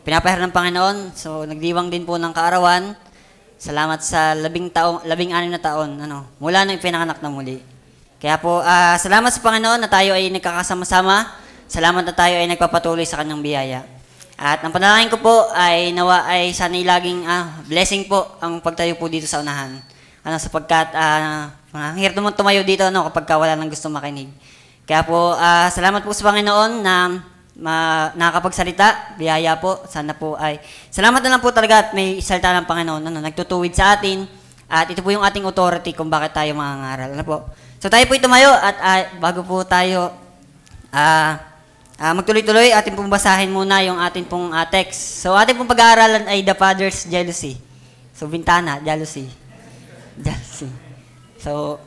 pinapahir ng Panginoon. So, nagdiwang din po ng kaarawan. Salamat sa 16 na taon, mula nang ipinanganak na muli. Kaya po, salamat sa Panginoon na tayo ay nagkakasama-sama. Salamat na tayo ay nagpapatuloy sa kanyang biyaya. At ang panalangin ko po ay nawa ay sana'y laging blessing po ang pagtayo po dito sa unahan. Sapagkat ang hirap naman tumayo dito kapag wala nang gusto makinig. Kaya po, salamat po sa Panginoon na nakakapagsalita, biyaya po. Sana po ay, salamat na lang po talaga at may salita ng Panginoon, nagtutuwid sa atin. At ito po yung ating authority kung bakit tayo mangangaral. Po? So tayo po tumayo at bago po tayo magtuloy-tuloy, atin pong basahin muna yung atin pong text. So atin pong pag-aaralan ay the father's jealousy. So bintana, jealousy. So,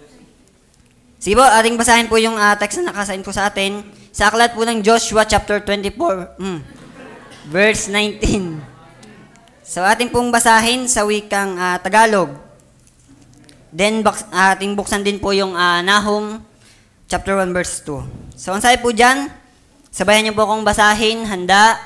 sige po, ating basahin po yung text na nakasain po sa atin. Sa aklat po ng Joshua chapter 24, verse 19. So, ating pong basahin sa wikang Tagalog. Then, ating buksan din po yung Nahum chapter 1, verse 2. So, ang sabi po dyan, sabayan niyo po akong basahin, handa,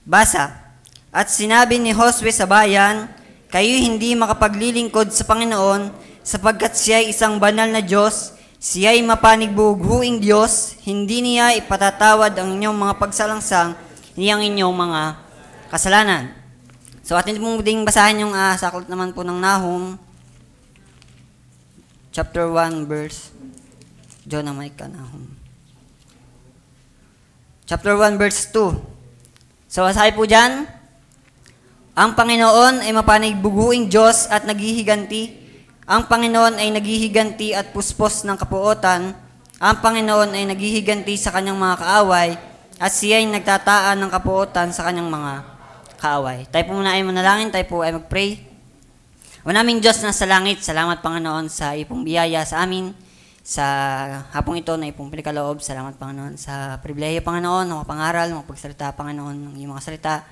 basa. At sinabi ni Josue sa bayan, kayo hindi makapaglilingkod sa Panginoon sapagkat siya ay isang banal na Diyos, siya ay mapanigbubuhuing Diyos, hindi niya ipatatawad ang inyong mga pagsalangsang, hindi ang inyong mga kasalanan. So atin pong ding basahin yung sa aklat naman po ng Nahum, chapter 1, verse, Nahum. Chapter 1, verse 2. So sabi po dyan, ang Panginoon ay mapanigbubuhuing Diyos at naghihiganti. Ang Panginoon ay naghihiganti at puspos ng kapuotan. Ang Panginoon ay naghihiganti sa kanyang mga kaaway at siya ay nagtataan ng kapuotan sa kanyang mga kaaway. Tayo po muna ay manalangin, tayo po ay mag-pray. O naming Diyos na sa langit, salamat Panginoon sa ipong biyaya sa amin. Sa hapong ito na ipong pinakaloob, salamat Panginoon sa pribilehiyo Panginoon, na mapangaral, mapagsalita Panginoon ng iyong mga salita.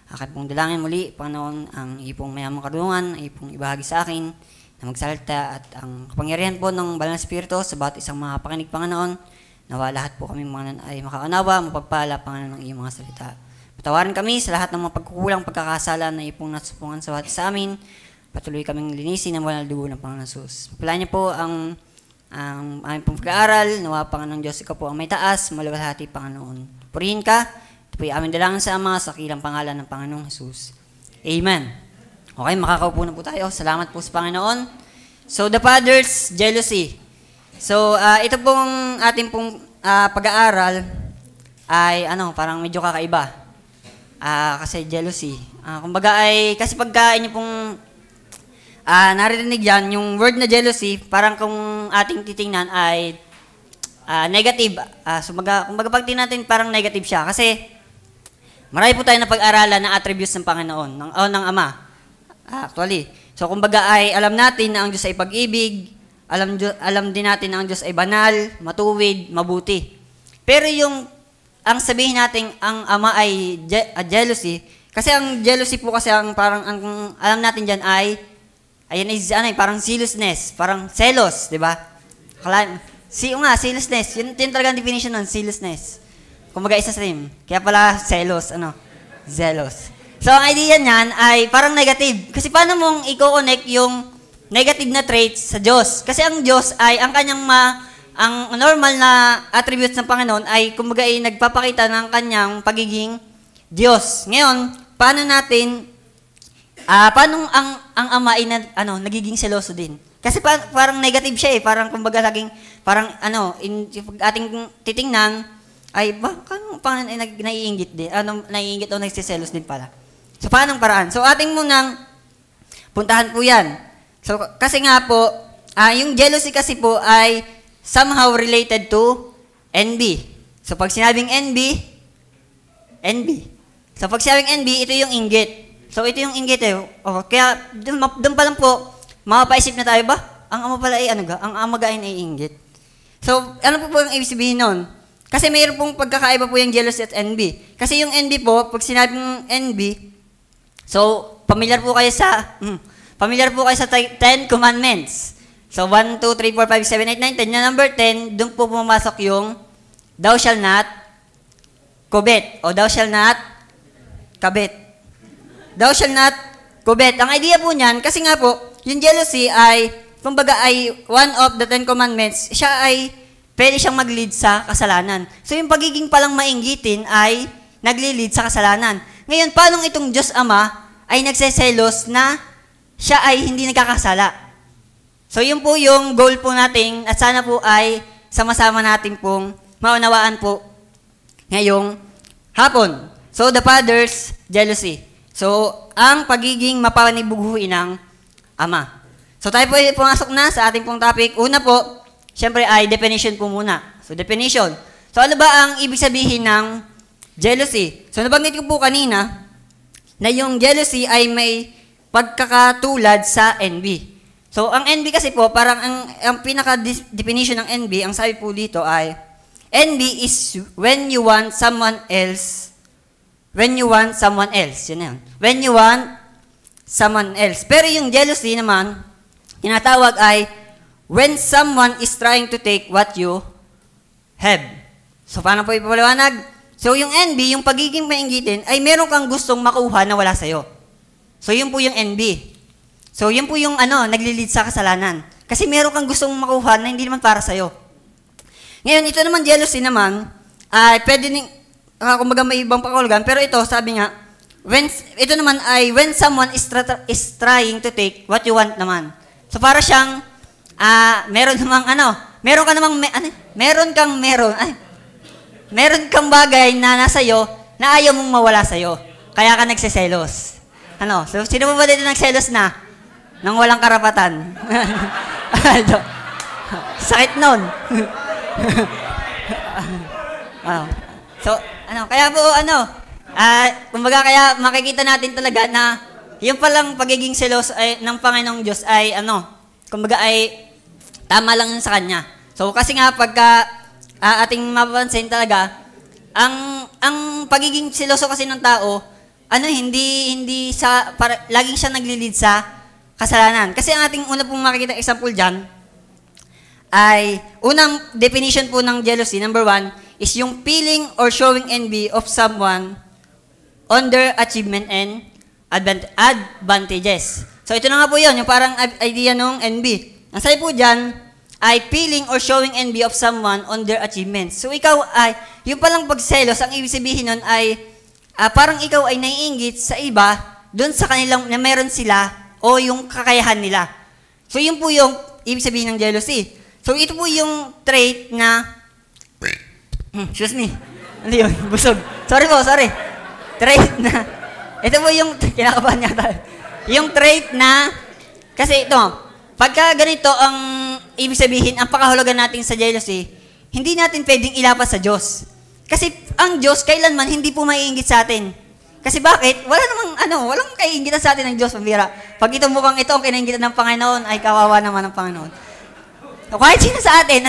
Akin pong dalangin muli, Panginoon, ang ipong mayamang karunungan, ay ipong ibahagi sa akin na magsalita at ang kapangyarihan po ng Banal na Espiritu sa bawat isang mga pakinig, Panginoon, nawa lahat po kami mga ay makakanawa, mapagpala, Panginoon, ng iyong mga salita. Patawarin kami sa lahat ng mga pagkukulang pagkakasala na ipong nasupungan sa bawat sa amin. Patuloy kaming linisin ng banal na dugo ng Panginoon Jesus. Pagpalaan niyo po ang aming pong pag-aaral, nawa, Panginoon Diyos, ikaw po ang may taas, maluwalhati, Panginoon. Purihin ka. Ito po yung aming dalangin sa Ama sa kilang pangalan ng Panginoong Jesus. Amen. Okay, makakaupo na po tayo. Salamat po sa Panginoon. So, the father's jealousy. So, ito pong ating pong pag-aaral ay parang medyo kakaiba. Kasi jealousy. Kumbaga ay, kasi pagka inyo pong naririnig yan, yung word na jealousy, parang kung ating titingnan ay negative. Kumbaga pag tingnan natin, parang negative siya. Kasi, marami po tayo na pag-aralan ng attributes ng Panginoon, ng Ama. Actually. So, kumbaga ay alam natin na ang Diyos ay pag-ibig, alam din natin na ang Diyos ay banal, matuwid, mabuti. Pero ang sabihin natin, ang Ama ay jealousy, kasi ang jealousy po kasi ang parang, ang alam natin dyan ay, parang zealousness, parang selos, di ba? Zealousness. Yun talaga ang definition nun, zealousness. Kumbaga isa sa rin. Kaya pala, zealous. So, ang idea niyan ay parang negative. Kasi paano mong i-connect yung negative na traits sa Diyos? Kasi ang Diyos ay, ang kanyang ang normal na attributes ng Panginoon ay, kumbaga ay nagpapakita ng kanyang pagiging Diyos. Ngayon, paano ang Ama ay nagiging seloso din? Kasi parang negative siya parang kumbaga laging, parang ating titingnan, ay baka Panginoon ay naiinggit din. Naiinggit o nagsiselos din pala. So, paano ang paraan? So, ating munang puntahan po yan. So, kasi nga po, yung jealousy kasi po ay somehow related to envy. So, pag sinabing envy. So, pag sinabing envy, ito yung inggit. So, ito yung inggit kaya, doon pa lang po, mapapaisip na tayo ba? Ang Ama pala ay ang Ama gain ay inggit. So, ano po yung ibig sabihin nun? Kasi mayroon pong pagkakaiba po yung jealousy at envy. Kasi yung envy po, pag sinabing envy, so, familiar po kayo sa 10 commandments. So, 1, 2, 3, 4, 5, 7, 8, 9, 10. Yung number 10, doon po pumasok yung thou shall not covet o thou shall not kabit. Thou shall not covet. Ang idea po niyan, kasi nga po, yung jealousy ay, kumbaga ay one of the 10 commandments, siya ay pwede siyang mag-lead sa kasalanan. So yung pagiging palang mainggitin ay nagli-lead sa kasalanan. Ngayon, paano itong Diyos Ama ay nagseselos na siya ay hindi nagkakasala? So yun po yung goal po natin at sana po ay sama-sama natin pong maunawaan po ngayong hapon. So the Father's jealousy. So ang pagiging mapanibuguin ng Ama. So tayo po ay pumasok na sa ating pong topic. Una po, syempre ay definition po muna. So definition. So ano ba ang ibig sabihin ng jealousy? So nabanggit ko po kanina na yung jealousy ay may pagkakatulad sa envy. So ang envy kasi po, parang ang pinaka-definition ng envy, ang sabi po dito ay, envy is when you want someone else. When you want someone else. Yun na yun. When you want someone else. Pero yung jealousy naman, tinatawag ay when someone is trying to take what you have. So, paano po ipapaliwanag? So, yung envy, yung pagiging mainggitin, ay meron kang gustong makuha na wala sa'yo. So, yun po yung envy. So, yun po yung naglilid sa kasalanan. Kasi meron kang gustong makuha na hindi naman para sa'yo. Ngayon, ito naman, jealousy naman, ay pwede ning, kumbaga may ibang pakahulugan, pero ito, sabi nga, ito naman ay when someone is trying to take what you want naman. So, para siyang, meron kang bagay na nasa'yo na ayaw mong mawala sa'yo. Kaya ka nagsiselos. So, sino ba dito nagselos na? Nang walang karapatan. Sakit nun. So, kaya po, kumbaga kaya makikita natin talaga na yung palang pagiging selos ng Panginoong Diyos ay, kumbaga ay tama lang yun sa Kanya. So, kasi nga, pagka ating mapapansin talaga, ang pagiging seloso kasi ng tao, hindi laging siya naglilid sa kasalanan. Kasi ang ating una pong makikita example dyan, ay, unang definition po ng jealousy, number 1, is yung feeling or showing envy of someone on their achievement and advantages. So, ito na nga po yun, yung parang idea ng envy. Ang sabi po dyan, ay feeling or showing envy of someone on their achievements. So, ikaw ay, yung palang pagselos, ang ibig sabihin nun ay, parang ikaw ay naiinggit sa iba, dun sa kanilang, na meron sila, o yung kakayahan nila. So, yun po yung ibig sabihin ng jealousy. So, ito po yung trait na, excuse me, ano yun, busog. Sorry. Trait na, ito po yung, kinakabahan niya tayo. Yung trait na, kasi ito, pagka ganito ang ibig sabihin, ang pakahulugan natin sa jealousy, hindi natin pwedeng ilapas sa Diyos. Kasi ang Diyos, kailanman, hindi po maiinggit sa atin. Kasi bakit? Walang kaiingitan sa atin ng Diyos, pambira. Pag ito mukhang ito ang kinaingitan ng Panginoon, ay kawawa naman ng Panginoon. So, kahit sino sa atin,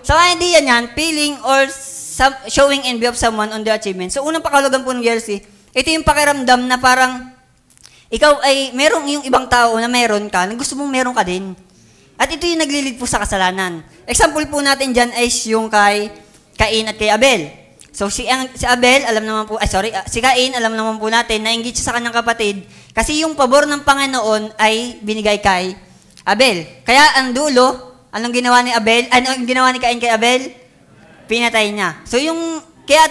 So, hindi yan, feeling or showing envy of someone on their achievement. So, unang pakahulugan po ng jealousy, ito yung pakiramdam na parang, ikaw ay, merong yung ibang tao na meron ka, na gusto mong meron ka din. At ito yung naglilid po sa kasalanan. Example po natin dyan ay yung kay Cain at kay Abel. So, si Abel, si Cain, alam naman po natin, nainggit siya sa kanyang kapatid, kasi yung pabor ng Panginoon ay binigay kay Abel. Kaya ang dulo, anong ginawa ni Cain kay Abel? Pinatay niya. So, kaya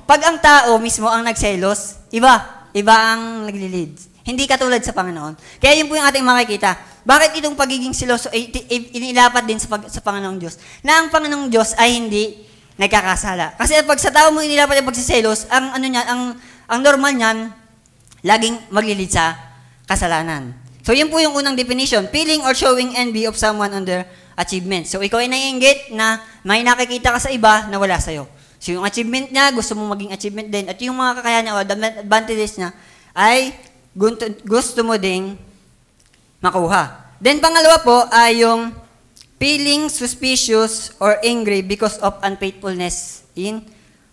pag ang tao mismo ang nagselos, iba ang naglilid. Hindi katulad sa Panginoon. Kaya yun po yung ating makikita. Bakit itong pagiging seloso ay inilapat din sa Panginoong Diyos? Na ang Panginoong Diyos ay hindi nagkakasala. Kasi pag sa tao mo inilapat yung pagsiselos, ang normal niyan, laging maglilid sa kasalanan. So, yun po yung unang definition. Feeling or showing envy of someone on their achievement. So, ikaw ay naiinggit na may nakikita ka sa iba na wala sa'yo. So, yung achievement niya, gusto mo maging achievement din. At yung mga kakayahan niya o advantages niya, ay gusto mo ding makuha. Then, pangalawa po ay yung feeling suspicious or angry because of unfaithfulness in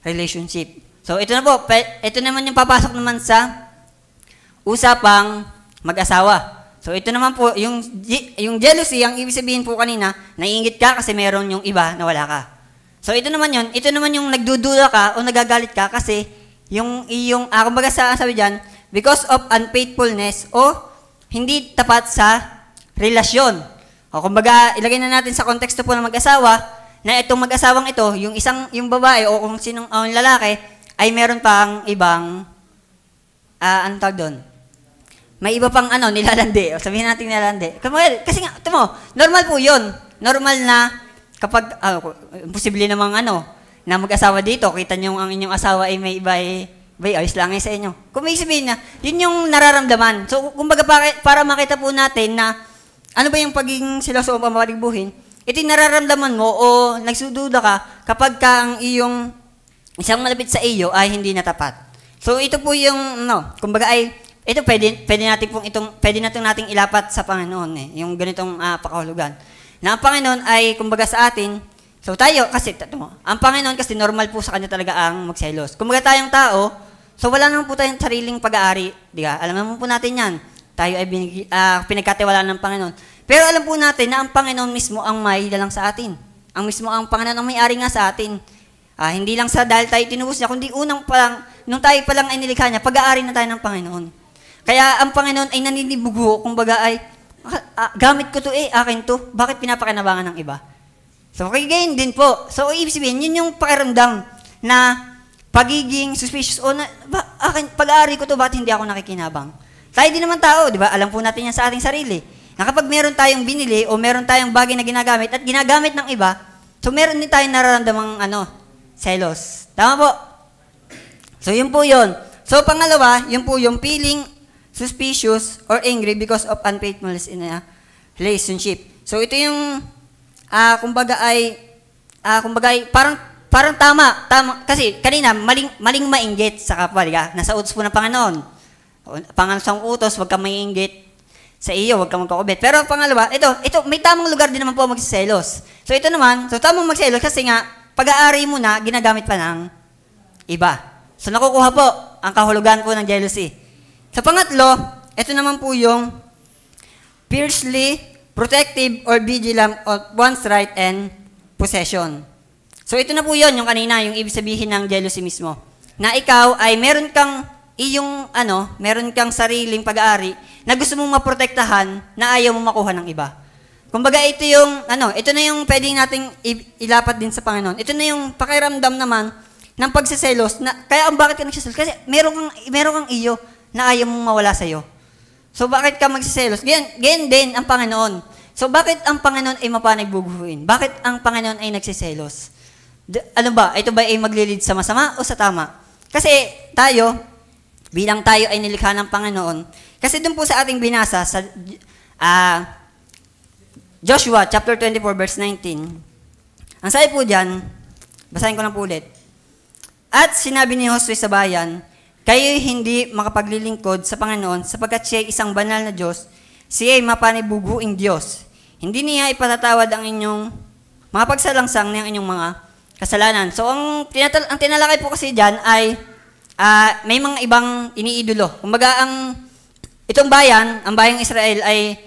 relationship. So, ito na po. Ito naman yung papasok naman sa usapang mag-asawa. So, ito naman po, yung jealousy, ang ibig sabihin po kanina, naiingit ka kasi meron yung iba na wala ka. So, ito naman yung nagdudula ka o nagagalit ka kasi yung iyong, kumbaga sabi dyan, because of unfaithfulness o hindi tapat sa relasyon. O kumbaga, ilagay na natin sa konteksto po ng mag-asawa, na itong mag-asawang ito, yung babae o kung sinong lalaki, ay meron pang ibang, ano tawag doon? May iba pang nilalandi. O sabihin natin nilalandi. Kasi nga, ito mo, normal po yun. Normal na kapag, posible namang na mag-asawa dito, kita nyo ang inyong asawa ay may iba ayos lang sa inyo. Kung may sabihin na, yun yung nararamdaman. So, kumbaga para makita po natin na ano ba yung pagiging siloso o pamaligbuhin, ito yung nararamdaman mo o nagsududa ka kapag ka ang iyong isang malapit sa iyo ay hindi natapat. So, ito po yung, kumbaga ay, ito pwede natin nating ilapat sa Panginoon yung ganitong pakahulugan. Na ang Panginoon ay, kumbaga sa atin, so tayo, kasi, ang Panginoon kasi normal po sa Kanya talaga ang magselos. Kumbaga tayong tao, so wala naman po tayong sariling pag-aari, di ba? Alam naman po natin yan. Tayo ay pinagkatiwalaan ng Panginoon. Pero alam po natin na ang Panginoon mismo ang may dalang sa atin. Ang mismo ang Panginoon ang may-ari nga sa atin. Hindi lang sa dahil tayo tinubos niya, kundi unang pa lang, nung tayo pa lang ay nilikha niya, pag-aari na tayo ng Panginoon. Kaya ang Panginoon ay naninibugo, kumbaga ay, gamit ko to akin to, bakit pinapakinabangan ng iba? So, kaya gayon din po. So, ibig sabihin, yun yung pakiramdam na pagiging suspicious o pag-aari ko to, bakit hindi ako nakikinabang? Tayo din naman tao, di ba? Alam po natin yan sa ating sarili. Na kapag meron tayong binili o meron tayong bagay na ginagamit at ginagamit ng iba, so meron din tayong nararamdamang selos. Tama po? So, yun po yun. So, pangalawa, yun po yung feeling suspicious or angry because of unfaithfulness in a relationship. So, ito yung kumbaga ay parang tama kasi kanina maling mainggit sa kapwa, diba? Nasa utos po ng Panginoon. Pangalasang utos, wag kang mainggit sa iyo, wag kang magkakubit. Pero pangalawa, ito may tamang lugar din naman po magsiselos. So ito naman, so tamang magselos kasi nga pag-aari mo na ginagamit pa ng iba. So nakukuha po ang kahulugan po ng jealousy. Sa pangatlo, ito naman po yung fiercely protective or vigilant of one's right and possession. So ito na po yun, yung kanina, yung ibig sabihin ng jealousy mismo. Na ikaw ay meron kang sariling pag-aari na gusto mong maprotektahan na ayaw mong makuha ng iba. Kumbaga ito na yung pwedeng nating ilapat din sa Panginoon. Ito na yung pakiramdam naman ng pagsiselos na, kaya bakit ka nagsiselos? Kasi meron kang iyo na ayaw mong mawala sa'yo. So, bakit ka magsiselos? Ganyan din ang Panginoon. So, bakit ang Panginoon ay mapanagbubuhuin? Bakit ang Panginoon ay nagsiselos? Ito ba ay maglilid sa masama o sa tama? Kasi tayo, bilang tayo ay nilikha ng Panginoon, kasi dun po sa ating binasa, sa Joshua chapter 24, verse 19, ang sabi po dyan, basahin ko lang po ulit, at sinabi ni Josue sa bayan, kayo'y hindi makapaglilingkod sa Panginoon sapagkat siya ay isang banal na Diyos, siya ay mapanibuguing Diyos. Hindi niya ipatatawad ang inyong mga pagsalangsang ng inyong mga kasalanan. So, ang tinalakay po kasi dyan ay may mga ibang iniidolo. Kumbaga, itong bayan, ang bayang Israel ay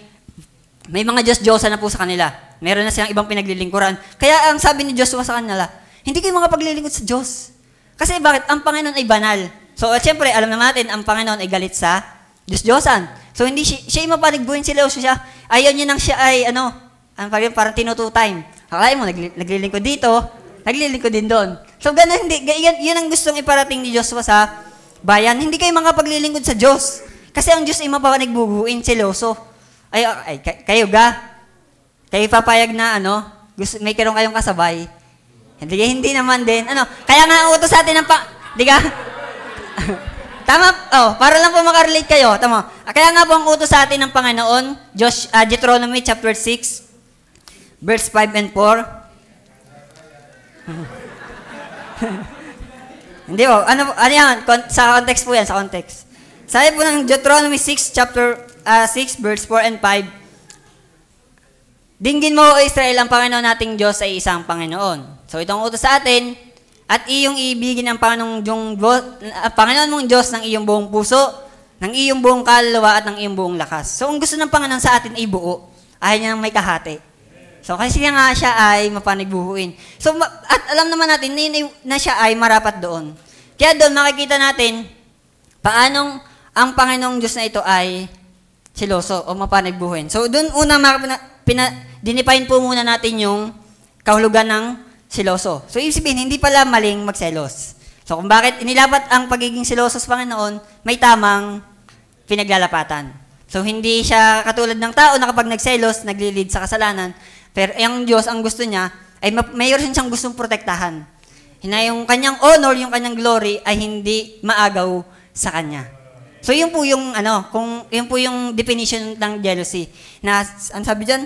may mga Diyos-Diyosan na po sa kanila. Meron na silang ibang pinaglilingkuran. Kaya ang sabi ni Joshua sa kanila, hindi kayo makapaglilingkod sa Diyos. Kasi bakit? Ang Panginoon ay banal. So, siyempre, alam naman natin, ang Panginoon ay galit sa Diyos-Diyosan. So, hindi siya ay mapanigbuhin sila. So, ayaw niya nang siya ay, parang tinuto time. Akalain mo, naglilingkod dito, naglilingkod din doon. So, ganun, yun ang gustong iparating ni Joshua sa bayan. Hindi kayo makapaglilingkod sa Diyos. Kasi ang Diyos ay mapanigbuhin, seloso. Kayo papayag na, may karoon kayong kasabay. Hindi naman din. Kaya nga utos sa atin ng di ka? Tama, para lang po makarelate kayo. Tama. Kaya nga po ang utos sa atin ng Panginoon, Deuteronomy chapter 6, verse 5 and 4. Hindi po, ano yan? Sa context po yan, sa context. Sabi po ng Deuteronomy 6, chapter 6, verse 4 and 5, dinggin mo, O Israel, ang Panginoon nating Diyos ay isang Panginoon. So, itong utos sa atin, at iyong ibigin ang Panginoon mong Diyos ng iyong buong puso, ng iyong buong kaluluwa at ng iyong buong lakas. So, ang gusto ng Panginoon sa atin ay buo. Ayaw niya may kahati. So, kasi nga siya ay mapanigbuhuin. So, at alam naman natin na siya ay marapat doon. Kaya doon makikita natin paanong ang Panginoong Diyos na ito ay seloso o mapanagbuhin. So doon una dinefine po muna natin yung kahulugan ng seloso. So ibig sabihin, hindi pala maling magselos. So kung bakit inilapat ang pagiging seloso sa Panginoon, may tamang pinaglalapatan. So hindi siya katulad ng tao na kapag nagselos, naglilid sa kasalanan. Pero ang Diyos, ang gusto niya, ay mayroon siyang gustong protektahan. Yung kanyang honor, yung kanyang glory, ay hindi maagaw sa kanya. So yun po yung, yun po yung definition ng jealousy. Na, ang sabi dyan?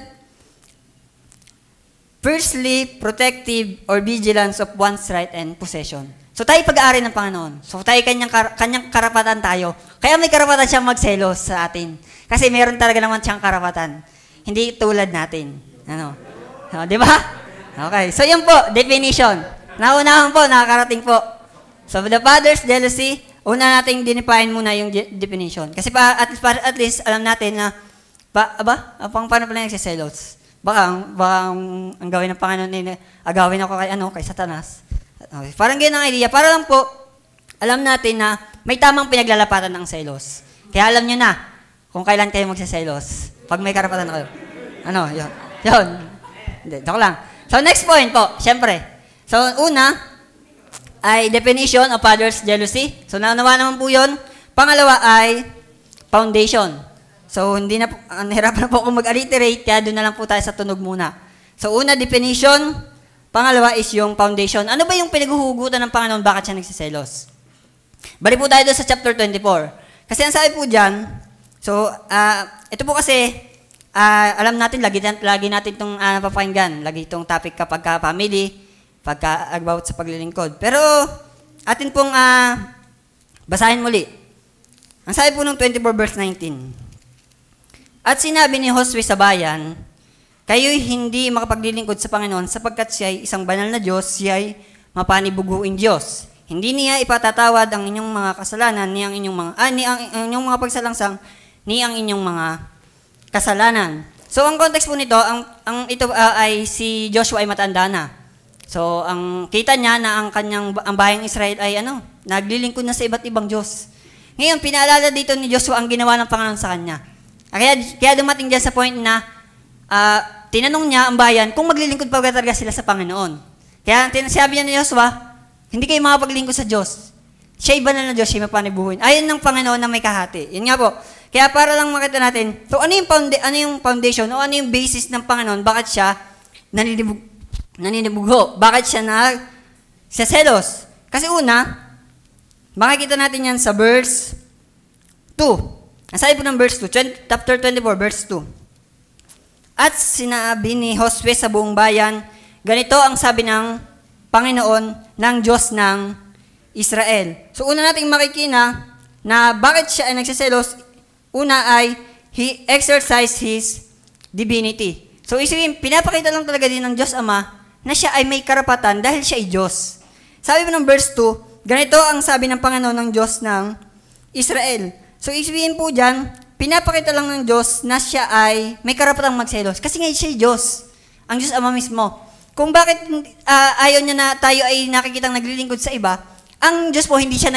Firstly, protective or vigilance of one's right and possession. So tayo pag-aari ng Panginoon. So tayo kanyang karapatan tayo. Kaya may karapatan siyang magselos sa atin. Kasi meron talaga naman siyang karapatan. Hindi tulad natin. So, di ba? Okay. So yun po, definition. Naunahan po, nakakarating po. So the Father's jealousy, una nating dinefine muna yung definition. Kasi at least alam natin na, paano pala nagsiselos? Baka ang gawin ng Panginoon ay agawin ako kay Satanas. Okay. Parang ganyan ang idea. Para lang po, alam natin na may tamang pinaglalapatan ng selos. Kaya alam nyo na kung kailan kayo magsiselos. Pag may karapatan kayo. Yun. Hindi, joke lang. So, next point po, syempre. So, una, ay definition of Father's jealousy. So, naunawa naman po yun. Pangalawa ay foundation. So, nahirapan na po akong mag-alliterate, kaya doon na lang po tayo sa tunog muna. So, una, definition. Pangalawa is yung foundation. Ano ba yung pinaghuhugutan ng Panginoon? Bakit siya nagsiselos? Balik po tayo doon sa chapter 24. Kasi ang sabi po dyan, so, ito po kasi, alam natin, lagi natin itong napapakinggan. Lagi itong topic kapag family, about sa paglilingkod. Pero, atin pong basahin muli. Ang sabi po ng 24 verse 19. At sinabi ni Josue sa bayan, kayo'y hindi makapaglilingkod sa Panginoon sapagkat siya'y isang banal na Diyos, siya'y mapanibuguing Diyos. Hindi niya ipatatawad ang inyong mga kasalanan, ni ang inyong mga pagsalangsang, ni ang inyong mga kasalanan. So, ang context po nito, ito ay si Joshua ay matanda na. So, ang kita niya na ang bayang Israel ay naglilingkod na sa iba't ibang Diyos. Ngayon, pinaalala dito ni Joshua ang ginawa ng Panginoon sa kanya. Kaya dumating dyan sa point na tinanong niya ang bayan kung maglilingkod pa talaga sila sa Panginoon. Kaya sinabi niya ni Joshua, hindi kayo makapaglingkod sa Diyos. Siya'y banal na Diyos, siya'y mapanibuhin. Ayon ng Panginoon na may kahati. Yun nga po. Kaya para lang makita natin, so ano yung foundation o ano yung basis ng Panginoon, bakit siya naninibugho? Bakit siya nagseselos? Kasi una, makikita natin yan sa verse 2. Ang sabi po ng verse 2, chapter 24, verse 2. At sinabi ni Josue sa buong bayan, ganito ang sabi ng Panginoon ng Diyos ng Israel. So una nating makikita na bakit siya ay nagsiselos. Una ay, He exercised His divinity. So isipin, pinapakita lang talaga din ng Diyos Ama na siya ay may karapatan dahil siya ay Diyos. Sabi mo ng verse 2, ganito ang sabi ng Panginoon ng Diyos ng Israel. So isipin po dyan, pinapakita lang ng Diyos na siya ay may karapatang magselos. Kasi nga siya ay Diyos. Ang Diyos Ama mismo. Kung bakit ayaw niya na tayo ay nakikitang naglilingkod sa iba, ang Diyos po hindi siya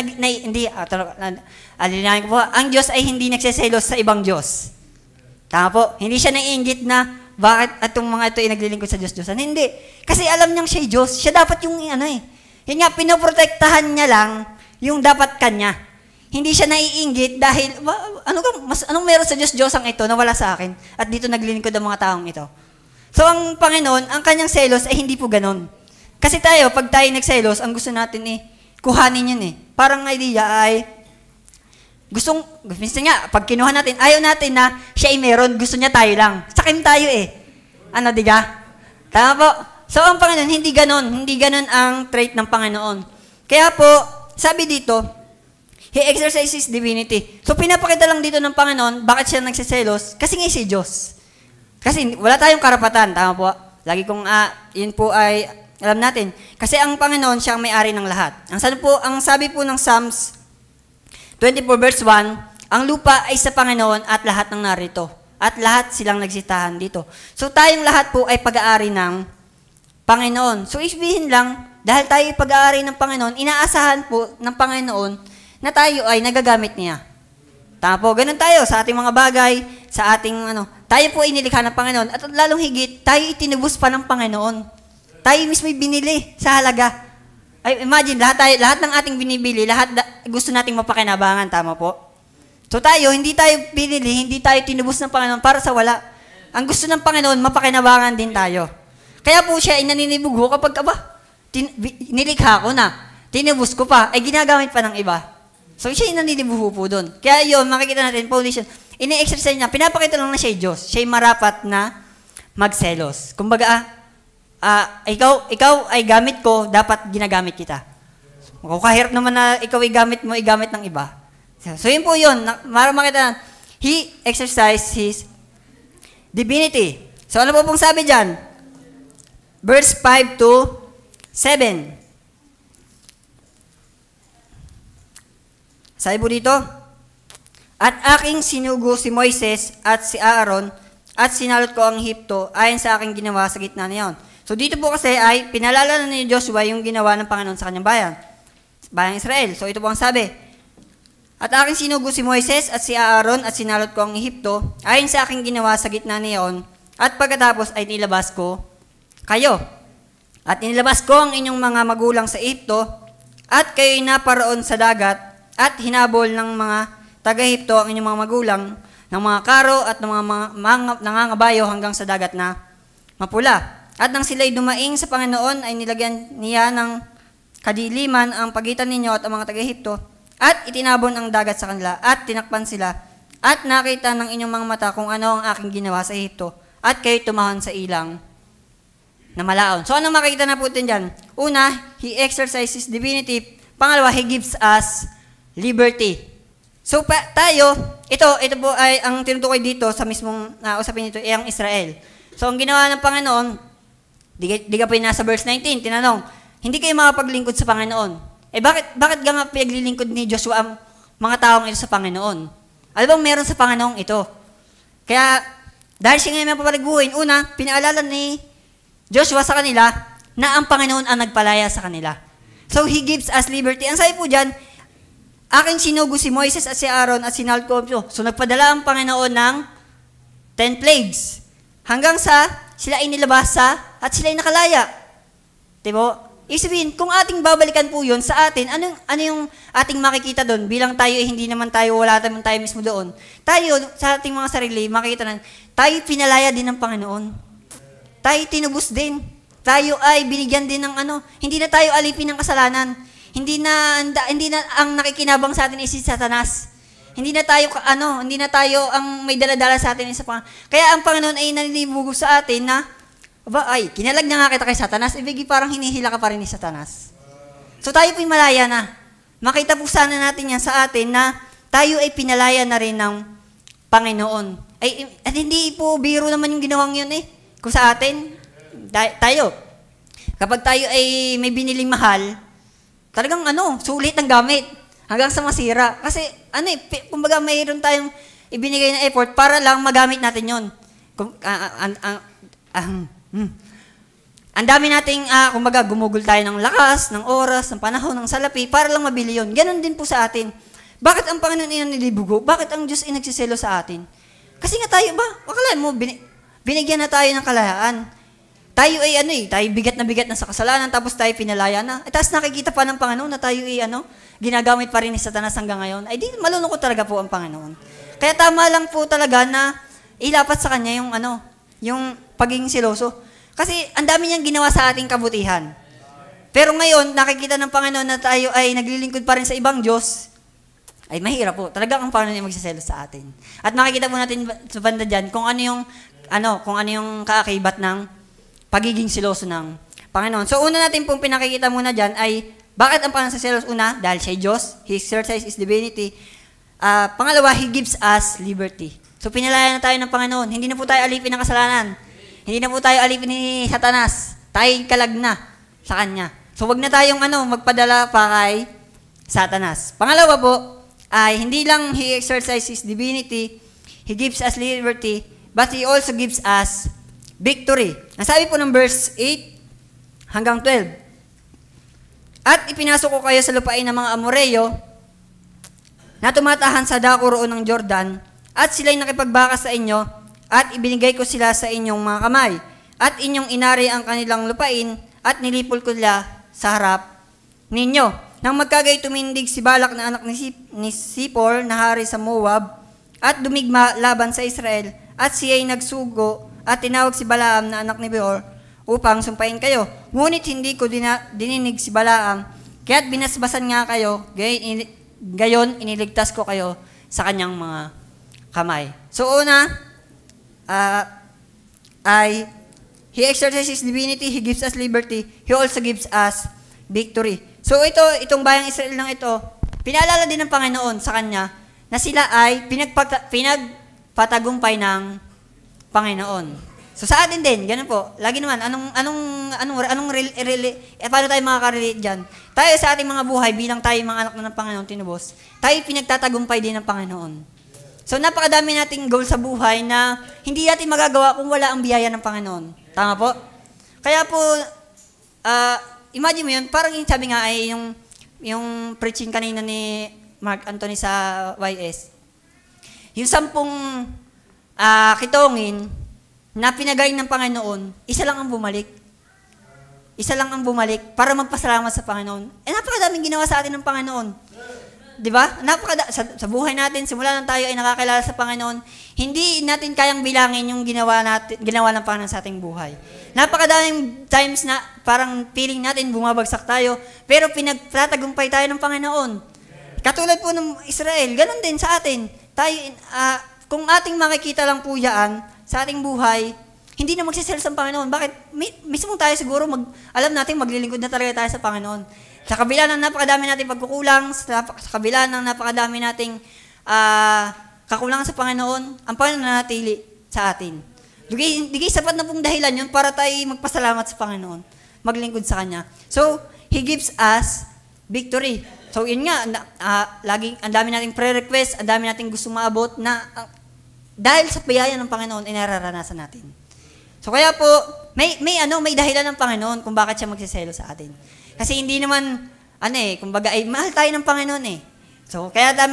alinahin ko po, ang Diyos ay hindi nagseselos sa ibang Diyos. Tama po? Hindi siya naiinggit na bakit atong mga ito ay naglilingkod sa Diyos-Diyosan. Hindi. Kasi alam niyang siya ay Diyos. Siya dapat yung Yun nga, pinoprotektahan niya lang yung dapat kanya. Hindi siya naiinggit dahil, anong meron sa Diyos-Diyosang ito na wala sa akin at dito naglilingkod ang mga taong ito. So, ang Panginoon, ang kanyang selos ay hindi po ganon. Kasi tayo, pag tayo nagselos, ang gusto natin kuhanin yun Parang idea ay, minsan nga, pag kinuha natin, ayaw natin na siya ay meron, gusto niya tayo lang. Sakin tayo diga? Tama po? So, ang Panginoon, hindi ganon ang trait ng Panginoon. Kaya po, sabi dito, He exercises divinity. So, pinapakita lang dito ng Panginoon, bakit siya nagsiselos? Kasi nga si Diyos. Kasi wala tayong karapatan, tama po? Lagi kong, yun po ay, alam natin. Kasi ang Panginoon, siya ang may-ari ng lahat. Ang sabi po ng Psalms 24 verse 1, ang lupa ay sa Panginoon at lahat ng narito. At lahat silang nagsitahan dito. So, tayong lahat po ay pag-aari ng Panginoon. So, isbihin lang, dahil tayo pag-aari ng Panginoon, inaasahan po ng Panginoon na tayo ay nagagamit niya. Tama po, ganun tayo sa ating mga bagay, sa ating tayo po inilikha ng Panginoon at lalong higit, tayo itinubos pa ng Panginoon. Tayo mismo binili sa halaga. Ay, imagine, lahat ng ating binibili, gusto nating mapakinabangan, tama po? So tayo, hindi tayo binili, hindi tayo tinubos ng Panginoon para sa wala. Ang gusto ng Panginoon, mapakinabangan din tayo. Kaya po siya inaninibugho kapag, nilikha ko na, tinubos ko pa, ay ginagamit pa ng iba. So siya inaninibugho po doon. Kaya yun, makikita natin, foundation, ini-exercise niya, pinapakita lang na siya Diyos. Siya marapat na magselos. Kumbaga, ikaw ay gamit ko, dapat ginagamit kita. Kung kahirap naman na ikaw ay gamit mo, igamit ng iba. So yun po yun, para makita, he exercised his divinity. So ano po pong sabi dyan? Verse 5 to 7. Sabi po dito, at aking sinugo si Moises at si Aaron at sinalot ko ang Ehipto ayon sa aking ginawa sa gitna niyon. So dito po kasi ay pinalala na ni Joshua yung ginawa ng Panginoon sa kanyang bayang Israel. So ito po ang sabi, at aking sinugo si Moises at si Aaron at sinalot ko ang Ehipto ayon sa aking ginawa sa gitna niyon, at pagkatapos ay nilabas ko kayo. At nilabas ko ang inyong mga magulang sa Ehipto at kayo'y naparoon sa dagat at hinabol ng mga taga-Ehipto ang inyong mga magulang ng mga karo at ng mga nangangabayo hanggang sa dagat na mapula. At nang sila'y dumaing sa Panginoon, ay nilagyan niya ng kadiliman ang pagitan ninyo at ang mga taga-Ehipto, at itinabon ang dagat sa kanila, at tinakpan sila, at nakita ng inyong mga mata kung ano ang aking ginawa sa Ehipto, at kayo tumahon sa ilang na malaon. So, anong makikita na po dyan? Una, he exercises divinity. Pangalawa, he gives us liberty. So, tayo, ito po ay ang tinutukoy dito sa mismong usapin nito, ay ang Israel. So, ang ginawa ng Panginoon, di ka pa yung nasa verse 19, tinanong, hindi kayo makapaglingkod sa Panginoon. Eh, bakit nga pinaglilingkod ni Joshua ang mga taong ito sa Panginoon? Alam bang meron sa Panginoong ito? Kaya, dahil siya ngayon mapapaliguin, una, pinaalala ni Joshua sa kanila na ang Panginoon ang nagpalaya sa kanila. So, he gives us liberty. Ang sabi po dyan, aking sinugo si Moises at si Aaron at sinalot ko. So, nagpadala ang Panginoon ng 10 plagues. Hanggang sa sila ay nilabas at sila ay nakalaya. Diba? Ibig sabihin, kung ating babalikan po yun sa atin, ano yung ating makikita doon? Bilang tayo hindi naman tayo, wala naman tayo mismo doon. Tayo, sa ating mga sarili, makikita na, tayo pinalaya din ng Panginoon. Tayo tinubos din. Tayo ay binigyan din ng hindi na tayo alipin ng kasalanan. Hindi na ang nakikinabang sa atin ay si Satanas. Hindi na tayo ang may daladala sa atin sa Panginoon. Kaya ang Panginoon ay naninibugo sa atin na kinalag na nga kita kay Satanas, ibig parang hinihila ka pa rin ni Satanas. So tayo po'y malaya na. Makita po sana natin yan sa atin na tayo ay pinalaya na rin ng Panginoon. At hindi po biro naman yung ginawang yun kung sa atin, tayo, kapag tayo ay may biniling mahal, talagang sulit ang gamit hanggang sa masira. Kasi kumbaga mayroon tayong ibinigay na effort para lang magamit natin yon. Ang dami nating, kumbaga gumugol tayo ng lakas, ng oras, ng panahon, ng salapi para lang mabili yon. Ganon din po sa atin. Bakit ang Panginoon ay nilibugo? Bakit ang Diyos ay nagsiselo sa atin? Kasi nga tayo akala mo, binigyan na tayo ng kalayaan. Tayo ay tayo bigat na sa kasalanan, tapos tayo pinalaya na. Tapos nakikita pa ng Panginoon na tayo ay ginagamit pa rin ni Satanas hanggang ngayon. Ay di, malulungkot talaga po ang Panginoon. Kaya tama lang po talaga na ilapat sa Kanya yung pagiging siloso. Kasi ang dami niyang ginawa sa ating kabutihan. Pero ngayon, nakikita ng Panginoon na tayo ay naglilingkod pa rin sa ibang Diyos, ay mahirap po. Talagang ang Panginoon ay magsiselos sa atin. At makikita po natin sa banda dyan kung ano yung kaakibat ng pagiging siloso ng Panginoon. So, una natin pong pinakikita muna dyan ay, bakit ang Panginoon sa selos? Una, dahil siya Diyos, He exercises His divinity. Pangalawa, He gives us liberty. So, pinalaya na tayo ng Panginoon. Hindi na po tayo alipin ng kasalanan. Hindi na po tayo alipin ni Satanas. Tayo kalag na sa Kanya. So, wag na tayong magpadala pa kay Satanas. Pangalawa po, ay hindi lang He exercises His divinity, He gives us liberty, but He also gives us victory. Nasabi po ng verse 8 hanggang 12. At ipinasok ko kayo sa lupain ng mga Amoreo na tumatahan sa dako roon ng Jordan, at sila'y nakipagbakas sa inyo, at ibinigay ko sila sa inyong mga kamay, at inyong inari ang kanilang lupain, at nilipol ko nila sa harap ninyo. Nang magkagay tumindig si Balak na anak ni Sipor na hari sa Moab, at dumigma laban sa Israel, at siya'y nagsugo, at tinawag si Balaam na anak ni Beor, upang sumpain kayo. Ngunit hindi ko dininig si Balaam, kaya't binasbasan nga kayo, gayon iniligtas ko kayo sa kanyang mga kamay. So una, He exercises divinity, He gives us liberty, He also gives us victory. So itong bayang Israel lang ito, pinaalala din ng Panginoon sa kanya na sila ay pinagpatagumpay ng Panginoon. So sa atin din, ganun po. Lagi naman, paano tayo makaka-relate dyan? Tayo sa ating mga buhay, bilang tayo mga anak na ng Panginoon, tinubos, tayo pinagtatagumpay din ng Panginoon. So napakadami nating goal sa buhay na hindi natin magagawa kung wala ang biyaya ng Panginoon. Tama po? Kaya po, imagine mo yun, parang yung sabi nga ay yung preaching kanina ni Mark Anthony sa YS. Yung 10 kitongin na pinagaling ng Panginoon, isa lang ang bumalik. Isa lang ang bumalik para magpasalamat sa Panginoon. Napakadaming ginawa sa atin ng Panginoon. Di ba? Sa buhay natin, simula nang tayo ay nakakilala sa Panginoon, hindi natin kayang bilangin yung ginawa ng Panginoon sa ating buhay. Napakadaming times na parang feeling natin bumabagsak tayo, pero pinagtatagumpay tayo ng Panginoon. Katulad po ng Israel, ganun din sa atin. Tayo, kung ating makikita lang po yan sa ating buhay, hindi na magsiselos ang Panginoon. Bakit? Mismo tayo siguro, alam natin maglilingkod na talaga tayo sa Panginoon. Sa kabila ng napakadami nating pagkukulang, sa kabila ng napakadami nating kakulangan sa Panginoon, ang Panginoon nanatili sa atin. Di sapat na pong dahilan yun para tayo magpasalamat sa Panginoon, maglingkod sa Kanya. So, He gives us victory. So, yun nga, laging, ang dami nating prayer request, ang dami nating gusto maabot na dahil sa biyaya ng Panginoon, inararanasan natin. So, kaya po, may dahilan ng Panginoon kung bakit siya magsiselo sa atin. Kasi hindi naman, kumbaga, mahal tayo ng Panginoon eh. So, kaya tayo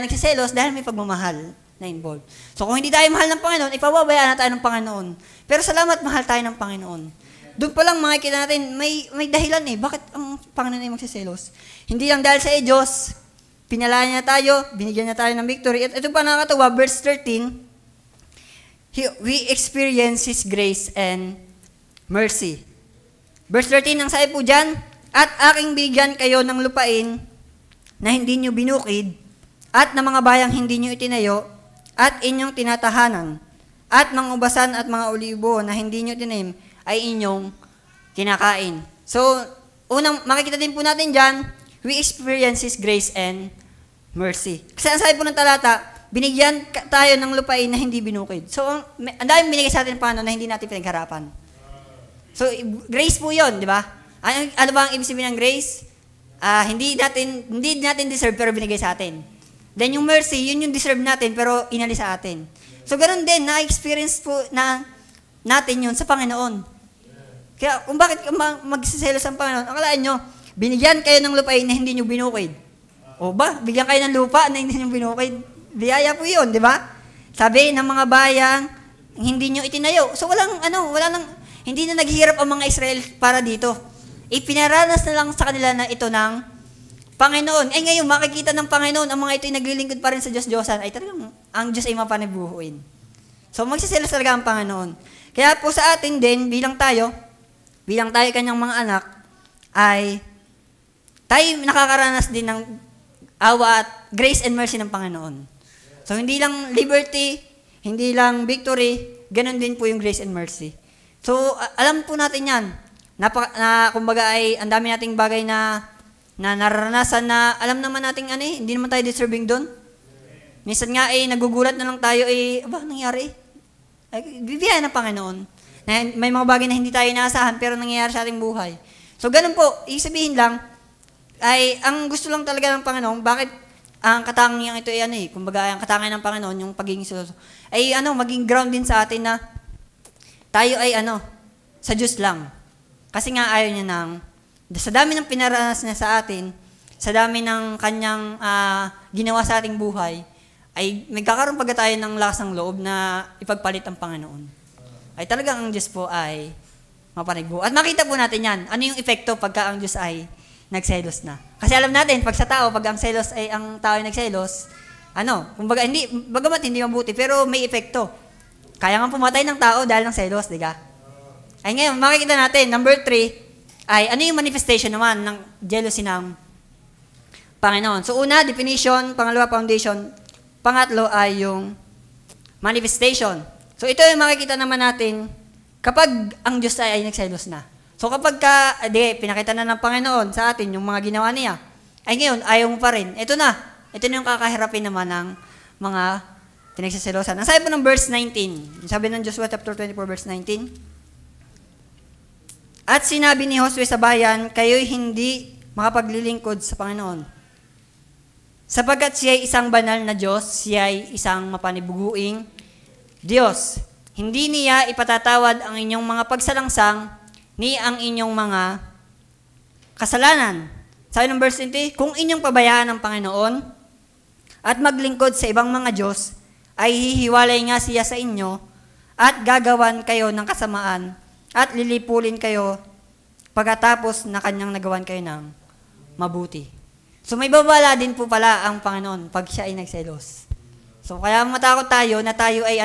nagsiselos dahil may pagmamahal na involved. So, kung hindi tayo mahal ng Panginoon, ipababayaan na tayo ng Panginoon. Pero salamat, mahal tayo ng Panginoon. Doon pa lang makikita natin, may dahilan eh. Bakit ang Panginoon ay magsiselos? Hindi lang dahil sa Diyos, pinalaan niya tayo, binigyan niya tayo ng victory. At ito pa nakakatawa, verse 13, we experience His grace and mercy. Verse 13, ang sabi po dyan, at aking bigyan kayo ng lupain na hindi nyo binukid, at ng mga bayang hindi nyo itinayo, at inyong tinatahanan, at mga ubasan at mga olibo na hindi nyo tinanim, ay inyong kinakain. So, unang makikita din po natin dyan, we experience His grace and mercy. Kasi ang sabi po ng talata, binigyan tayo ng lupain na hindi binukid. So, ang daming binigay sa atin paano na hindi natin pinagharapan. So, grace po yun, di ba? Ano ba ang ibig sabihin ng grace? Hindi natin deserve pero binigay sa atin. Then yung mercy, yun yung deserve natin pero inalis sa atin. So, ganun din, na-experience po natin yun sa Panginoon. Kaya kung bakit magsiselos ang Panginoon, akalaan nyo, binigyan kayo ng lupain na hindi nyo binukid. O ba, bigyan kayo ng lupa na hindi nyo binukid. Biyaya po yun, di ba? Sabi ng mga bayang, hindi nyo itinayo. So hindi na naghihirap ang mga Israel para dito. Ipinaranas na lang sa kanila na ito ng Panginoon. Ngayon, makikita ng Panginoon, ang mga ito ay naglilingkod pa rin sa Diyos-Diyosan, ay talagang ang Diyos ay mapanibuhuin. So, magsiselos talaga ang Panginoon. Kaya po sa atin din, bilang tayo kanyang mga anak, ay tayo nakakaranas din ng awa at grace and mercy ng Panginoon. So, hindi lang liberty, hindi lang victory, ganun din po yung grace and mercy. So, alam po natin yan. Kumbaga ay, ang dami nating bagay na nararanasan na alam naman nating hindi naman tayo deserving doon. Minsan nga nagugulat na lang tayo nangyari? Bibiyaya ng Panginoon. Na may mga bagay na hindi tayo inaasahan pero nangyayari sa ating buhay. So, ganun po, isabihin lang, ay ang gusto lang talaga ng Panginoon, bakit ang katangian ito kumbaga ang katangian ng Panginoon, yung pagiging seryoso, maging ground din sa atin na tayo ay sa Diyos lang. Kasi nga ayaw niya ng Sa dami ng pinaranas niya sa atin, sa dami ng kanyang ginawa sa ating buhay, ay magkakaroon pag tayo ng lakas ng loob na ipagpalit ang Panginoon. Ay talagang ang Diyos po ay mapanigbo. At makita po natin yan. Ano yung epekto pagka ang Diyos ay nagselos na? Kasi alam natin, pag sa tao, pag ang selos ay ang tao ay nagselos, kumbaga, bagamat hindi mabuti, pero may epekto. Kaya nga pumatay ng tao dahil ng selos, di ka? Ay ngayon, makikita natin, number 3, ay ano yung manifestation naman ng jealousy ng Panginoon. So una, definition, pangalawa, foundation, pangatlo ay yung manifestation. So ito yung makikita naman natin kapag ang Diyos ay nagselos na. So kapag pinakita na ng Panginoon sa atin yung mga ginawa niya, ay ngayon, ayaw mo pa rin. Ito na yung kakahirapin naman ng mga pinagsiselosan. Ang sabi po ng verse 19, sabi ng Joshua chapter 24 verse 19, at sinabi ni Josue sa bayan, kayo'y hindi makapaglilingkod sa Panginoon. Sapagkat siya ay isang banal na Diyos, siya ay isang mapanibuguing Diyos. Hindi niya ipatatawad ang inyong mga pagsalangsang, ni ang inyong mga kasalanan. Sabi ng verse 20, kung inyong pabayaan ang Panginoon at maglingkod sa ibang mga Diyos, ay hihiwalay nga siya sa inyo at gagawan kayo ng kasamaan at lilipulin kayo pagkatapos na kanyang nagawan kayo ng mabuti. So may babala din po pala ang Panginoon pag siya ay nagselos. So kaya matakot tayo na tayo ay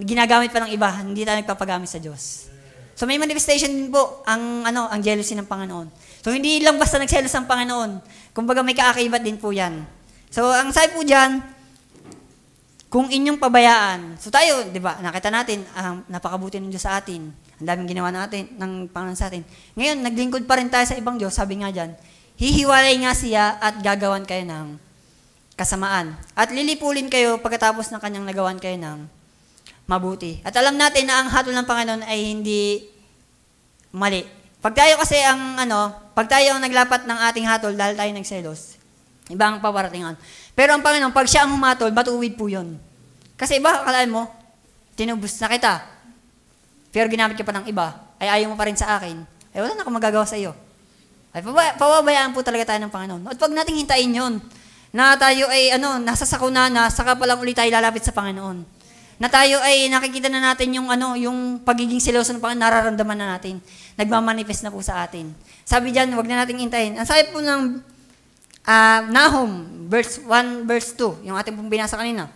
ginagamit pa ng iba, hindi tayo nagpapagamit sa Diyos. So may manifestation din po ang jealousy ng Panginoon. So hindi lang basta nagselos ang Panginoon. Kumbaga may kaakibat din po 'yan. So ang sabi po diyan, kung inyong pabayaan. So tayo, 'di ba? Nakita natin ang napakabuti ng Diyos sa atin. Ang daming ginawa natin ng Panginoon sa atin. Ngayon, naglingkod pa rin tayo sa ibang Diyos. Sabi nga diyan, hihiwalay nga siya at gagawan kayo ng kasamaan. At lilipulin kayo pagkatapos ng kanyang nagawan kayo ng mabuti. At alam natin na ang hatol ng Panginoon ay hindi mali. Pag tayo kasi pag tayo ang naglapat ng ating hatol dahil tayo nagselos, iba ang paparatingan. Pero ang Panginoon, pag siya ang humatol, matuwid po yun. Kasi iba, akalaan mo, tinubos na kita. Pero ginamit ka pa ng iba, ay ayaw mo pa rin sa akin, ay wala na akong magagawa sa iyo. Ay pababayaan po talaga tayo ng Panginoon. At pag nating hintayin yun, na tayo ay nasa sakuna na, saka pa lang ulit tayo lalapit sa Panginoon. Na tayo ay nakikita na natin yung pagiging seloso ng Panginoon, nararamdaman na natin. Nagmamanifest na po sa atin. Sabi diyan, wag na nating hintayin. Ang sabi po ng Nahum, verse 1, verse 2, yung ating pong binasa kanina.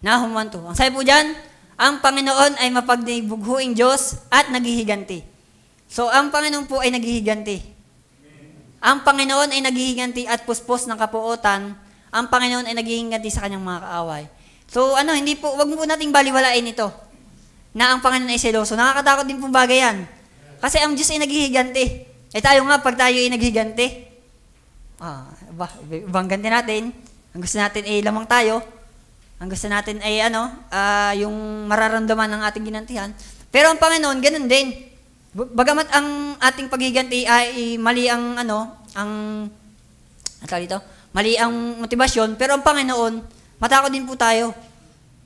Nahum 1:2. Ang sabi po diyan, ang Panginoon ay mapagnibuguing Diyos at naghihiganti. So, ang Panginoon po ay naghihiganti. Ang Panginoon ay naghihiganti at puspos ng kapuotan. Ang Panginoon ay naghihiganti sa kanyang mga kaaway. So, wag mo po nating baliwalain ito na ang Panginoon ay seloso. Nakakatakot din pong bagay yan. Kasi ang Diyos ay naghihiganti. Eh tayo nga, pag tayo ay naghihiganti, ibang ganti natin. Ang gusto natin ay lamang tayo. Ang gusto natin ay yung mararamdaman ng ating ginantihan. Pero ang Panginoon, ganun din. Bagamat ang ating paghiganti ay mali mali ang motibasyon, pero ang Panginoon, matakot din po tayo.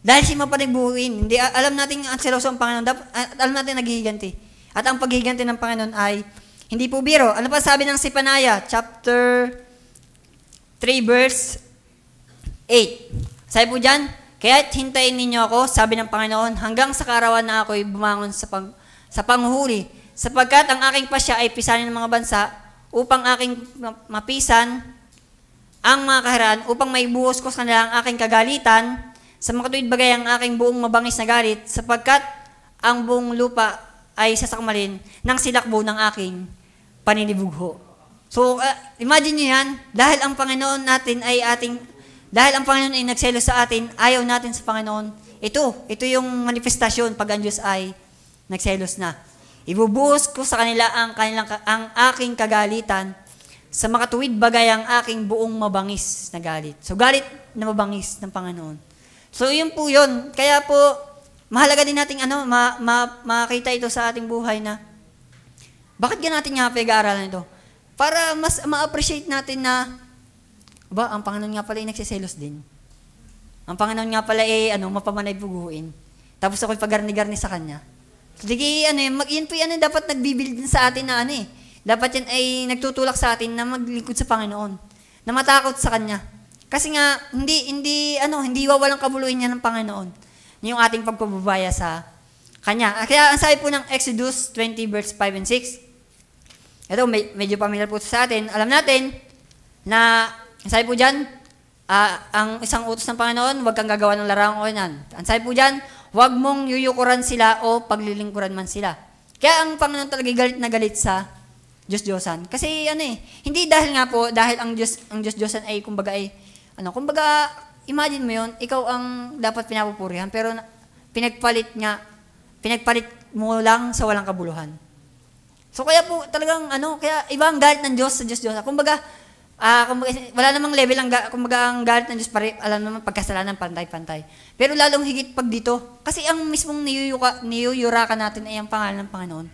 Dahil siya mapanigbuhin. Hindi, alam natin ang seloso ang Panginoon, alam natin naghihiganti. At ang paghihiganti ng Panginoon ay hindi po biro. Ano pa sabi ng Sipanaya, chapter 3, verse 8. Sabi po dyan, kaya't hintayin ninyo ako, sabi ng Panginoon, hanggang sa kaarawan na ako'y bumangon sa panghuhuli, sapagkat ang aking pasya ay pisanin ng mga bansa, upang aking mapisan ang mga kahiraan, upang maibuhos ko sa kanila ang aking kagalitan, sa makatuwid bagay ang aking buong mabangis na galit, sapagkat ang buong lupa ay sasakmalin ng silakbo ng aking paninibugho. So, imagine nyo yan, dahil ang Panginoon ay nagselos sa atin, ayaw natin sa Panginoon. Ito yung manifestasyon pag ang Diyos ay nagselos na. Ibubuhos ko sa kanila ang aking kagalitan, sa makatuwid bagay ang aking buong mabangis na galit. So, galit na mabangis ng Panginoon. So, yun po yun. Kaya po, mahalaga din nating makita ito sa ating buhay na, bakit natin nga pag-aaralan ito? Para mas ma-appreciate natin na Aba, ang Panginoon nga pala ay nagsiselos din. Ang Panginoon nga pala ay mapamanay buguin. Tapos ako'y pagarni-garni sa Kanya. Sige, yun po yan dapat nagbibuild sa atin na dapat yan ay nagtutulak sa atin na maglingkod sa Panginoon. Na matakot sa Kanya. Kasi nga, hindi wawalang kabuluhin niya ng Panginoon. Yung ating pagpabubaya sa Kanya. Kaya ang sabi po ng Exodus 20 verse 5 and 6, ito, medyo familiar po sa atin. Alam natin na, sabi po dyan, ang isang utos ng Panginoon, huwag kang gagawa ng larangang o inan. Ang sabi po dyan, huwag mong yuyukuran sila o paglilingkuran man sila. Kaya ang Panginoon talaga galit na galit sa Diyos-Diyosan. Kasi hindi dahil nga po, dahil ang Diyos-Diyosan ay kumbaga imagine mo yun, ikaw ang dapat pinapupurihan, pero pinagpalit mo lang sa walang kabuluhan. So kaya po talagang kaya iba ang galit ng Diyos sa Diyos-Diyosan. Kumbaga wala namang level ang galit ng Diyos alam naman pagkasalanan pantay-pantay. Pero lalong higit pag dito, kasi ang mismong niyuyurakan natin ay ang pangalan ng Panginoon.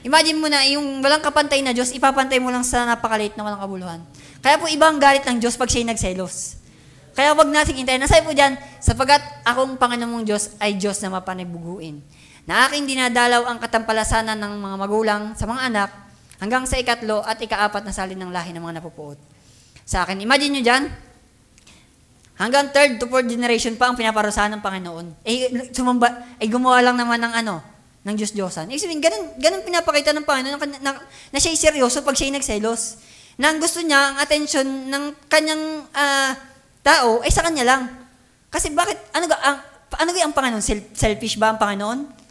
Imagine mo na, yung walang kapantay na Diyos, ipapantay mo lang sa napakaliit na walang kabuluhan. Kaya po iba ang galit ng Diyos pag siya'y nagselos. Kaya wag nating hintayin. Nasabi po dyan, sapagat akong Panginoon mong Diyos ay Diyos na mapanibuguin. Na aking dinadalaw ang katampalasanan ng mga magulang sa mga anak hanggang sa 3 at 4 na salin ng lahi ng mga napupuot sa akin. Imagine nyo dyan, hanggang 3rd to 4th generation pa ang pinaparusahan ng Panginoon. Gumawa lang naman ng Diyos-Diyosan. Ibig sabihin, ganun pinapakita ng Panginoon na siya'y seryoso pag siya'y nagselos. Na ang gusto niya, ang attention ng kanyang tao ay sa kanya lang. Kasi bakit, ano ang Panginoon? Selfish ba ang Panginoon?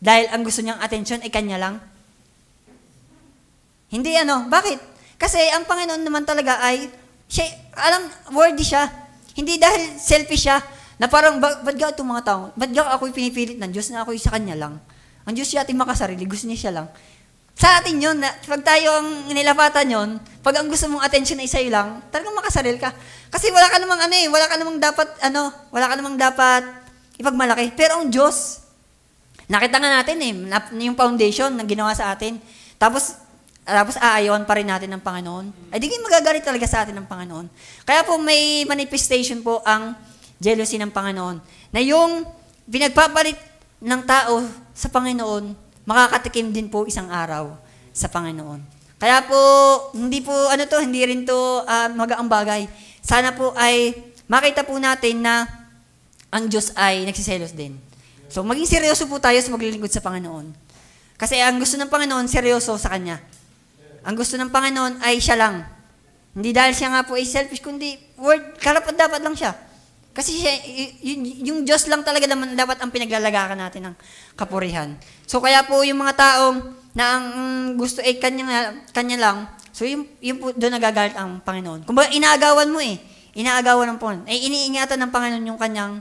Dahil ang gusto niyang attention ay kanya lang? Hindi bakit? Kasi ang Panginoon naman talaga ay, worthy siya. Hindi dahil selfish siya, na parang, ba't itong mga tao? Ba't ako'y pinipilit ng Diyos na ako'y sa kanya lang? Ang Diyos siya ating makasarili, gusto niya siya lang. Sa atin yun, pag tayo ang nilapatan yun, pag ang gusto mong attention ay sa'yo lang, talagang makasaril ka. Kasi wala ka namang dapat ipagmalaki. Pero ang Diyos, nakita nga natin yung foundation na ginawa sa atin. Tapos aayawan pa rin natin ng Panginoon. Ay di kayo magagalit talaga sa atin ng Panginoon. Kaya po may manifestation po ang jealousy ng Panginoon. Na yung pinagpapalit ng tao sa Panginoon, makakatikim din po isang araw sa Panginoon. Kaya po, hindi rin to magaang bagay. Sana po ay makita po natin na ang Diyos ay nagsiselos din. So, maging seryoso po tayo sa maglilingkod sa Panginoon. Kasi ang gusto ng Panginoon, seryoso sa Kanya. Ang gusto ng Panginoon ay siya lang. Hindi dahil siya nga po ay selfish, kundi karapat-dapat lang siya. Kasi siya, yung Diyos lang talaga naman dapat ang pinaglalagakan natin ng kapurihan. So kaya po yung mga taong na ang gusto ay kanya lang, so yung po doon nagagalit ang Panginoon. Kumbaga inaagawan mo inaagawan ng Panginoon. Ay iniingatan ng Panginoon yung kanyang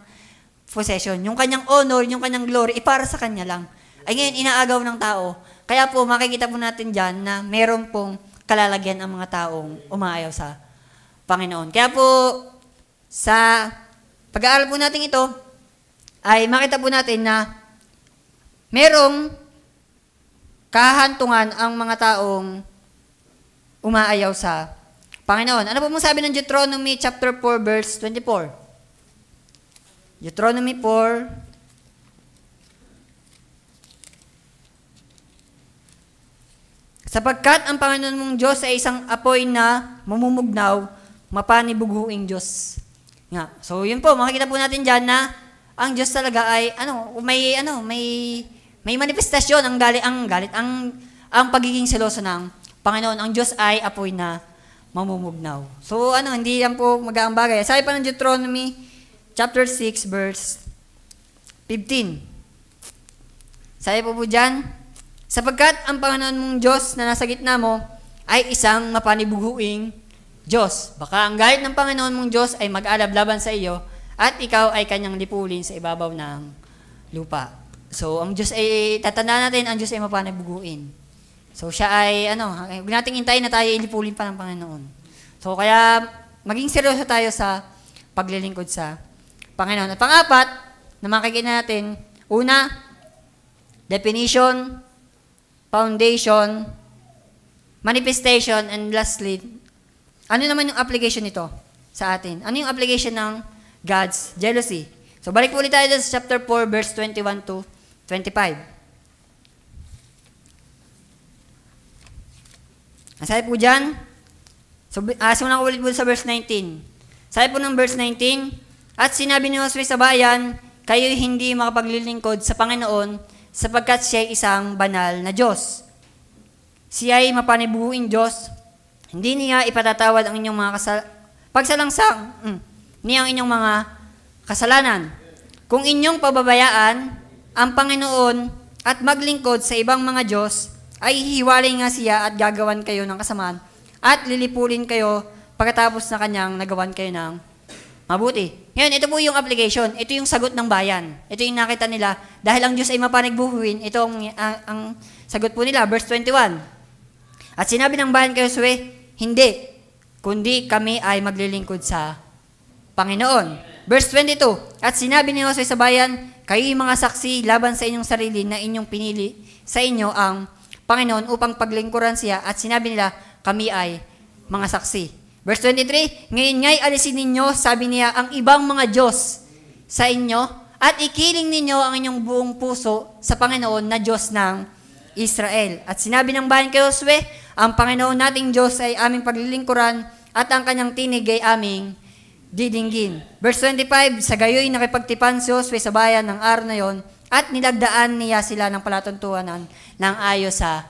possession, yung kanyang honor, yung kanyang glory, para sa kanya lang. Ay ngayon inaagaw ng tao. Kaya po makikita po natin dyan na meron pong kalalagyan ang mga taong umaayaw sa Panginoon. Kaya po sa pag-aaral po natin ito, ay makita po natin na merong kahantungan ang mga taong umaayaw sa Panginoon. Ano po mong sabi ng Deuteronomy chapter 4 verse 24? Deuteronomy 4 sapagkat ang Panginoon mong Diyos ay isang apoy na mamumugnaw, mapanibuguing Diyos. Nga. So, yun po, makikita po natin dyan na ang Diyos talaga ay, may manifestasyon, ang pagiging seloso ng Panginoon. Ang Diyos ay apoy na mamumugnaw. So, hindi yan po magaang bagay. Sabi pa ng Deuteronomy, chapter 6, verse 15. Sabi po dyan, sapagkat ang Panginoon mong Diyos na nasa gitna mo ay isang mapanibuguing Diyos. Baka ang galit ng Panginoon mong Diyos ay mag-alab-laban sa iyo at ikaw ay kanyang lipulin sa ibabaw ng lupa. So, ang Diyos ay, tatandaan natin, ang Diyos ay mapanibuguin. So, siya ay, huwag nating hintayin na tayo ilipulin pa ng Panginoon. So, kaya, maging seryoso tayo sa paglilingkod sa Panginoon. At pang-apat, na makikita natin, una, definition, foundation, manifestation, and lastly, ano naman yung application nito? sa atin. Ano yung application ng God's jealousy? So, balik po ulit tayo sa chapter 4, verse 21 to 25. Sabi po dyan, simulan ko ulit po sa verse 19. Sabi po ng verse 19, at sinabi ni Josue sa bayan, kayo'y hindi makapaglilingkod sa Panginoon sapagkat siya ay isang banal na Diyos. Siya ay mapanibuhuing Diyos, hindi niya ipatatawad ang inyong mga pagsalangsang niya ang inyong mga kasalanan. Kung inyong pababayaan ang Panginoon at maglingkod sa ibang mga Diyos, ay hihiwalay nga siya at gagawan kayo ng kasamaan at lilipulin kayo pagkatapos na kanyang nagawan kayo ng mabuti. Ngayon, ito po yung application. Ito yung sagot ng bayan. Ito yung nakita nila. Dahil ang Diyos ay mapanigbuhuin, ito ang sagot po nila. Verse 21. At sinabi ng bayan kay Josue, hindi, kundi kami ay maglilingkod sa Panginoon. Verse 22. At sinabi ni Josue sa bayan, kayo'y mga saksi laban sa inyong sarili na inyong pinili sa inyo ang Panginoon upang paglingkuran siya. At sinabi nila, kami ay mga saksi. Verse 23, ngayon nga'y alisin ninyo, sabi niya, ang ibang mga Diyos sa inyo at ikiling ninyo ang inyong buong puso sa Panginoon na Diyos ng Israel. At sinabi ng bayan kay Josue, ang Panginoon nating Diyos ay aming paglilingkuran at ang kanyang tinig ay aming didinggin. Verse 25, sa gayoy nakipagtipan si Josue sa bayan ng araw na yon at nilagdaan niya sila ng palatuntunan ng ayos sa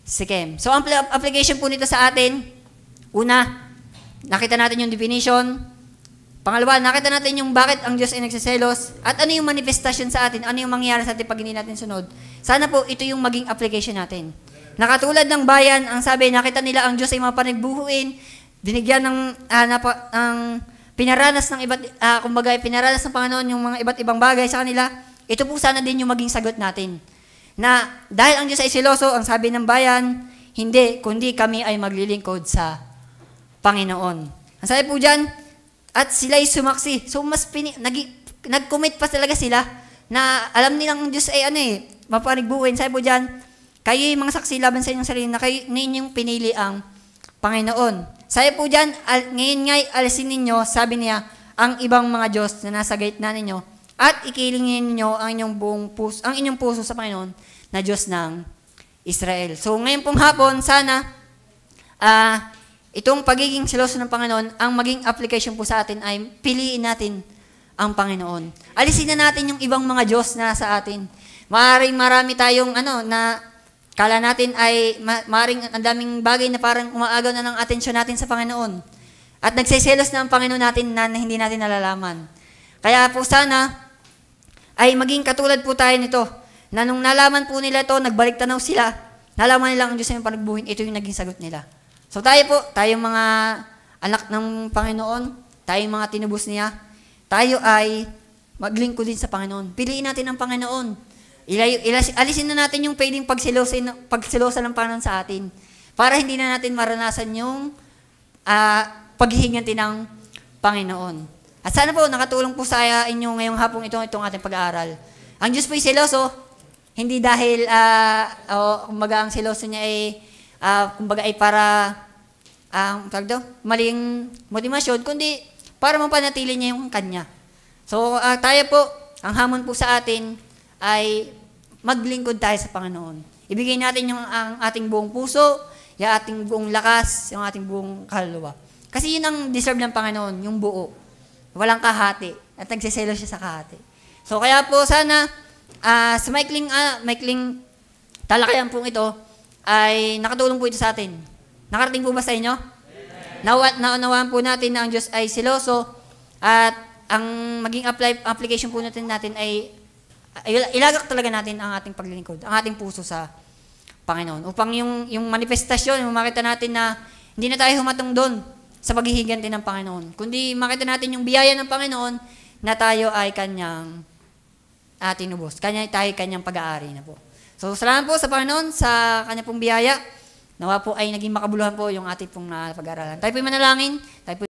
Sikem. So, ang application po nito sa atin, una, nakita natin yung definition. Pangalawa, nakita natin yung bakit ang Diyos ay nagsiselos at ano yung manifestation sa atin, ano yung mangyayari sa atin pag hindi natin sunod. Sana po, ito yung maging application natin. Nakatulad ng bayan, ang sabi, nakita nila ang Diyos ay mapanigbuhuin, binigyan ng pinaranas ng kumbaga, pinaranas ng Panginoon yung mga iba't ibang bagay sa kanila. Ito po sana din yung maging sagot natin. Na dahil ang Diyos ay siloso, ang sabi ng bayan, hindi, kundi kami ay maglilingkod sa Panginoon. Ang sabi po dyan, at sila'y sumaksi. So, mas nag-commit pa talaga sila na alam nilang Diyos ay mapanigbuhuin. Sabi po dyan, kayo'y mga saksi laban sa inyong sarili na kayo ninyong pinili ang Panginoon. Sabi po dyan, ngayon nga'y alisin ninyo, sabi niya, ang ibang mga Diyos na nasa gitna ninyo at ikilingin ninyo ang inyong puso sa Panginoon na Diyos ng Israel. So, ngayon pong hapon, sana, itong pagiging seloso ng Panginoon, ang maging application po sa atin ay piliin natin ang Panginoon. Alisin na natin yung ibang mga Diyos na sa atin. Marami tayong na kala natin ay maaaring ang daming bagay na parang umaagaw na ng atensyon natin sa Panginoon. At nagsiselos na ang Panginoon natin na hindi natin nalalaman. Kaya po sana ay maging katulad po tayo nito na nung nalaman po nila ito, nagbalik tanaw sila, nalaman nila ang Diyos ay panagbuhin, ito yung naging sagot nila. So tayo po, tayong mga anak ng Panginoon, tayong mga tinubos niya, tayo ay maglingkod din sa Panginoon. Piliin natin ang Panginoon. Alisin na natin yung pwedeng pagsilosa ng Panginoon sa atin para hindi na natin maranasan yung paghihinganti ng Panginoon. At sana po, nakatulong po sa inyo ngayong hapong itong ating pag-aaral. Ang Diyos po ay seloso, hindi dahil, kumbaga ang seloso niya ay, kumbaga ay para, maling motivasyon, kundi para mapanatili niya yung Kanya. So, tayo po, ang hamon po sa atin ay maglingkod tayo sa Panginoon. Ibigay natin ang ating buong puso, yung ating buong lakas, yung ating buong kaluluwa. Kasi yun ang deserve ng Panginoon, yung buo. Walang kahati. At nagsiselo siya sa kahati. So, kaya po sana, sa maikling talakayan pong ito, ay nakatulong po ito sa atin. Nakarating po ba sa inyo? Naunawaan po natin na ang Diyos ay seloso at ang maging application po natin ay ilagak talaga natin ang ating paglilingkod, ang ating puso sa Panginoon. Upang yung manifestasyon, makita natin na hindi na tayo humatong doon sa paghihiganti ng Panginoon. Kundi makita natin yung biyaya ng Panginoon na tayo ay Kanyang tinubos. Tayo Kanyang pag-aari na po. So, salamat po sa Panginoon sa Kanya pong biyaya. Nawa po ay naging makabuluhan po yung ating pong pag-aaralan. Tayo po'y manalangin. Tayo po